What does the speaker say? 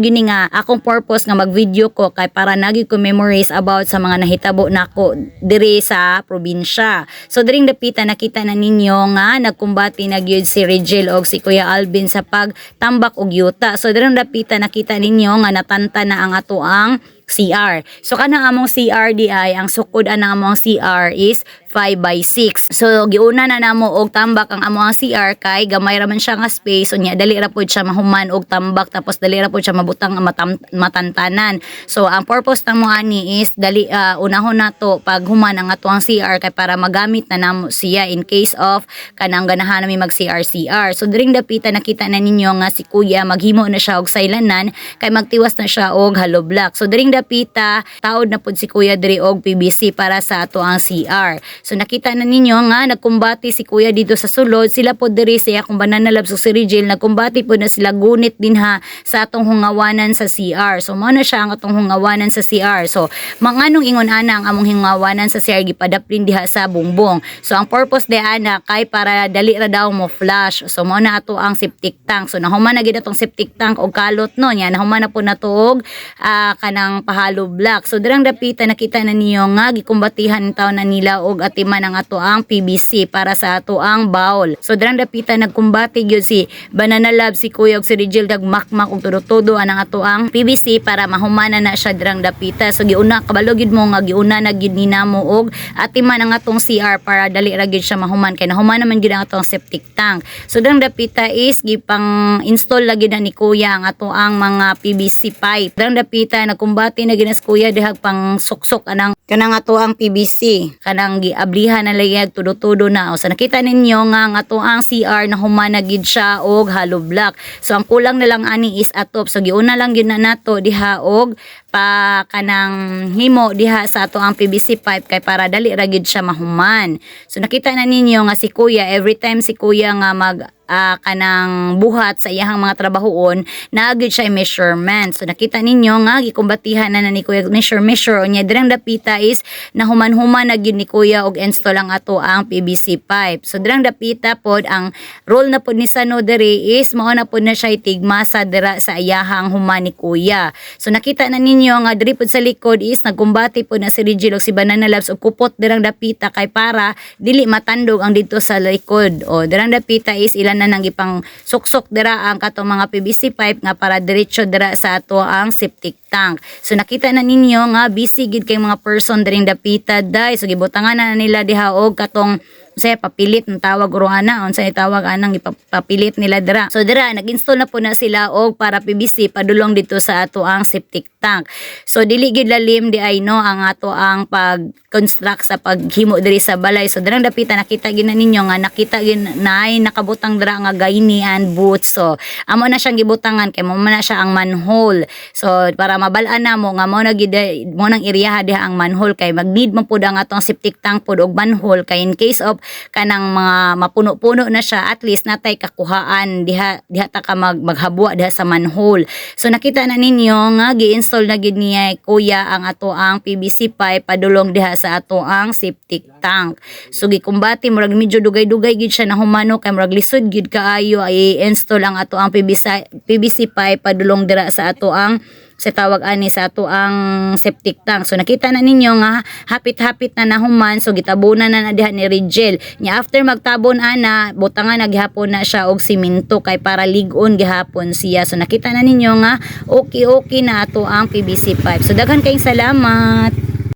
gini nga akong purpose nga mag-video ko kay para nagi ko memories about sa mga nahitabo nako diri sa probinsya. So diring dapita nakita na ninyo nga nagkumbati na gyud si Rigel og si Kuya Alvin sa pagtambak og yuta. So diring dapita nakita ninyo nga natanta na ang ato ang CR. So kanang among CR di ay ang sukod anang among CR is 5/6. So giuna na namo og tambak ang among CR kay gamay ra man siya nga space unya dali ra pud siya mahuman og tambak tapos dali ra pud siya mabutang matantanan. So ang purpose namo ani is dali unahon nato pag human ang ato ang CR kay para magamit na namo siya in case of kanang ganahan nami mag CR. So during dapita nakita na ninyo nga si Kuya maghimo na siya og saylanan kay magtiwas na siya og hollow block. So during dapita taod na pud si Kuya diri og PVC para sa ato ang CR. So nakita na ninyo nga nagkumbati si Kuya dito sa sulod, sila po diri siya kung banana labs si Rigel nagkumbati po na sila gunit din ha sa atong hungawanan sa CR. So mao na siya ang atong hungawanan sa CR. So manganong ingon ana ang among hungawanan sa CR gipadaplin diha sa bumbong. So ang purpose de ana kay para dali ra daw mo flush. So mao na ato ang septic tank. So nahuman na gid atong septic tank og kalot no nya nahuman na po nato og kanang pahalo block. So dirang dapita nakita na niyo nga gikumbatihan taw na nila og atiman ang ato ang PVC para sa ato ang bowl. So dirang dapita nagkumbati gyud si Banana Lab si Kuya og si Rigel nagmakmak og todo-todo anang ato ang PVC para mahumana na siya dirang dapita. So giuna kabalo gyud mo nga giuna na gyud ni namo og atiman ang atong CR para dali ra gyud siya mahuman kay nahuman naman gyud ang atong septic tank. So dirang dapita is gipang install lagi na ni Kuya ang ato ang mga PVC pipe. Dirang dapita nagkumbati na ginas Kuya dihag pang suksok anang kanang ato ang PVC kanang giablihan na layag tudo-tudo na. O sa nakita ninyo nga ang ato ang CR na humana gid siya og hollow block. So ang kulang na lang ani is atop. So giuna lang gyud na nato diha og pa kanang himo diha sa ato ang PVC pipe kay para dali ra gyud siya mahuman. So nakita na ninyo nga si Kuya every time si Kuya nga mag kanang buhat sa iyang mga trabahoon naagid siya measurement. So nakita ninyo nga gikumbatihan na ni Kuya measure unya dirang dapita is nahuman-human na gyud ni Kuya og install ang ato ang PVC pipe. So dirang dapita pod ang role na pod ni Sano diri is mao na pod na siya tigmasa dira sa iyahang human ni Kuya. So nakita na ninyo nga diri pod sa likod is nagkumbati pod na si Rigel og si Banana Labs og kupot dirang dapita kay para dili matandog ang dito sa likod. O dirang dapita is ilan na nang ipang suksok dira ang katong mga PVC pipe nga para diretso dira sa ato ang septic tank. So nakita na ninyo nga busy gid kay mga person diring dapita dai. So gibutangan na nila diha og katong say papilit ng tawag uruana unsay tawag anang ipapilit nila dira. So dira nag-install na po na sila og para PVC padulong dito sa ato ang septic tank. So dili gid lalim di ay no ang ato ang pag-construct sa paghimo diri sa balay. So dirang dapita nakita gid na ninyo nga nakita gid naay nakabutang dira nga gaini and boots. So amo na siyang gibutangan kay mo na siya ang manhole. So para mabal-an na mo nga mo na gid mo nang iriyaha diha ang manhole kay mag-need man pud ang atong septic tank pud og manhole kay in case of kanang mga mapuno-puno na siya at least natay kakuhaan diha ta ka maghabwa diha sa manhole. So nakita na ninyo nga gi-install na gid niya Kuya ang ato ang PVC pipe padulong diha sa ato ang septic tank. So gikumbati murag medyo dugay-dugay gid siya na humano kay murag lisod gid kaayo ay install ang ato ang PVC pipe padulong dira sa ato ang sa tawag ani sa ato ang septic tank. So nakita na ninyo nga hapit-hapit na nahuman. So gitabunan na diha ni Rigel. Nya after magtabon ana, butangan na gihapon na siya og simento kay para lig-on gihapon siya. So nakita na ninyo nga okay na ato ang PVC pipe. So daghan kayong salamat.